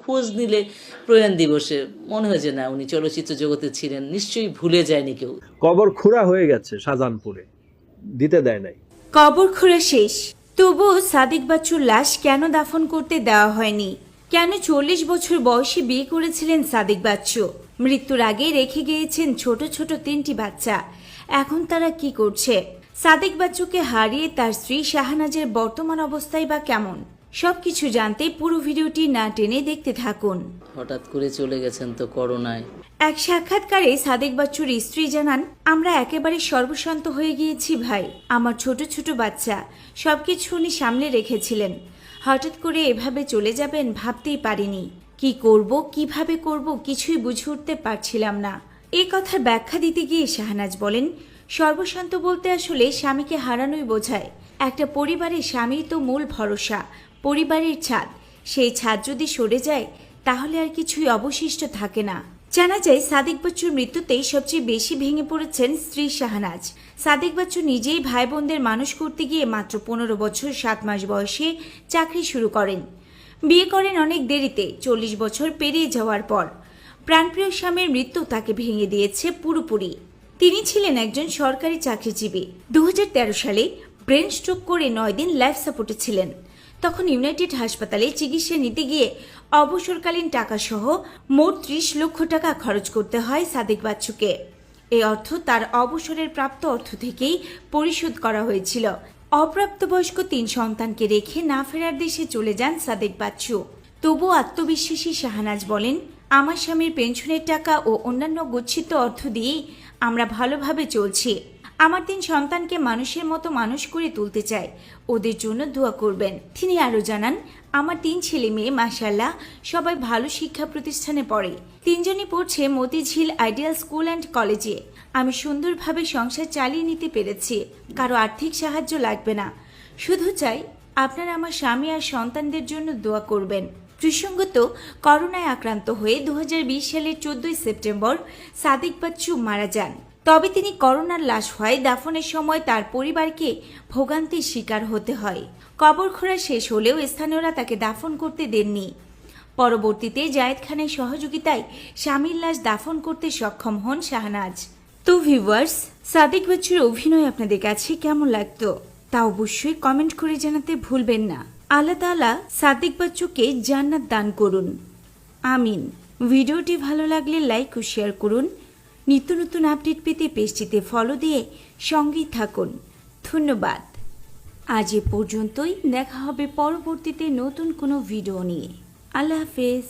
খোঁজ নিলে প্রয়াণ দিবসে মনে হয় যে না উনি চলচ্চিত্র জগতে ছিলেন, নিশ্চয়ই ভুলে যায়নি কেউ। কবর খোঁড়া হয়ে গেছে শাহজাহানপুরে, দিতে দেয় নাই। কবর খোঁড়া শেষ, তবুও সাদিক বাচ্চুর লাশ কেন দাফন করতে দেওয়া হয়নি? কেন 40 বছর বয়সে বিয়ে করেছিলেন সাদিক বাচ্চু? মৃত্যুর আগে রেখে গিয়েছেন ছোট ছোট 3টি বাচ্চা। এখন তারা কি করছে? সাদিক বাচ্চুকে হারিয়ে তার স্ত্রী শাহনাজের বর্তমান অবস্থাই বা কেমন? সবকিছু জানতে পুরো ভিডিওটি না টেনে দেখতে থাকুন। হঠাৎ করে চলে গেছেন তো করোনায়। এক সাক্ষাৎকারে সাদিক বাচ্চুর স্ত্রী জানান, আমরা একেবারে সর্বশান্ত হয়ে গিয়েছি ভাই। আমার ছোট ছোট বাচ্চা, সবকিছু উনি সামলে রেখেছিলেন। হঠাৎ করে এভাবে চলে যাবেন ভাবতেই পারিনি। কি করব, কিভাবে করব কিছুই বুঝে উঠতে পারছিলাম না। এই কথার ব্যাখ্যা দিতে গিয়ে শাহনাজ বলেন, সর্বশান্ত বলতে আসলে স্বামীকে হারানোই বোঝায়। একটা পরিবারের স্বামী তো মূল ভরসা, পরিবারের ছাদ। সেই ছাদ যদি সরে যায় তাহলে আর কিছুই অবশিষ্ট থাকে না। জানা যায় সাদিক বাচ্চুর মৃত্যুতেই সবচেয়ে বেশি ভেঙে পড়েছেন স্ত্রী শাহনাজ। সাদিক বাচ্চু নিজেই ভাই বোনদের মানুষ করতে গিয়ে মাত্র 15 বছর 7 মাস বয়সে চাকরি শুরু করেন। বিয়ে করেন অনেক দেরিতে, 40 বছর পেরিয়ে যাওয়ার পর। প্রাণপ্রিয় স্বামীর মৃত্যু তাকে ভেঙে দিয়েছে পুরোপুরি। তিনি ছিলেন একজন সরকারি চাকরিজীবী। 2013 সালে ব্রেন স্ট্রোক করে 9 দিন লাইফ সাপোর্টে ছিলেন। তখন ইউনাইটেড হাসপাতালে চিকিৎসা নিতে গিয়ে অবসরকালীন টাকা সহ মোট 30 লক্ষ টাকা খরচ করতে হয় সাদিক বাচ্চুকে। এই অর্থ তার অবসরের প্রাপ্ত অর্থ থেকেই পরিশোধ করা হয়েছিল। অপ্রাপ্তবয়স্ক 3 সন্তানকে রেখে না ফেরার দেশে চলে যান সাদিক বাচ্চু। তবু আত্মবিশ্বাসী শাহনাজ বলেন, আমার স্বামীর পেনশনের টাকা ও অন্যান্য গচ্ছিত অর্থ দিয়েই আমরা ভালোভাবে চলছি। আমার 3 সন্তানকে মানুষের মতো মানুষ করে তুলতে চাই, ওদের জন্য দোয়া করবেন। তিনি আরও জানান, আমার 3 ছেলে মেয়ে মাশাআল্লাহ সবাই ভালো শিক্ষা প্রতিষ্ঠানে পড়ে। 3 জনই পড়ছে মতিঝিল আইডিয়াল স্কুল অ্যান্ড কলেজে। আমি সুন্দরভাবে সংসার চালিয়ে নিতে পেরেছি, কারো আর্থিক সাহায্য লাগবে না। শুধু চাই আপনারা আমার স্বামী আর সন্তানদের জন্য দোয়া করবেন। প্রসঙ্গত, করোনায় আক্রান্ত হয়ে 2020 সালের 14 সেপ্টেম্বর সাদিক বাচ্চু মারা যান। তবে তিনি করোনার লাশ হয় দাফনের সময় তার পরিবারকে ভোগান্তির শিকার হতে হয়। কবর খোঁড়া শেষ হলেও স্থানীয়রা তাকে দাফন করতে দেননি। পরবর্তীতে জায়েদ খানের সহযোগিতায় স্বামীর লাশ দাফন করতে সক্ষম হন শাহনাজ। তো ভিউয়ার্স, সাদিক বাচ্চুর অভিনয় আপনাদের কাছে কেমন লাগতো তা অবশ্যই কমেন্ট করে জানাতে ভুলবেন না। আল্লাহ তাআলা সাদিক বাচ্চুকে জান্নাত দান করুন, আমিন। ভিডিওটি ভালো লাগলে লাইক ও শেয়ার করুন। নিত্য নতুন আপডেট পেতে পেজটিতে ফলো দিয়ে সঙ্গেই থাকুন। ধন্যবাদ। আজ এ পর্যন্তই, দেখা হবে পরবর্তীতে নতুন কোনো ভিডিও নিয়ে। আল্লাহ হাফেজ।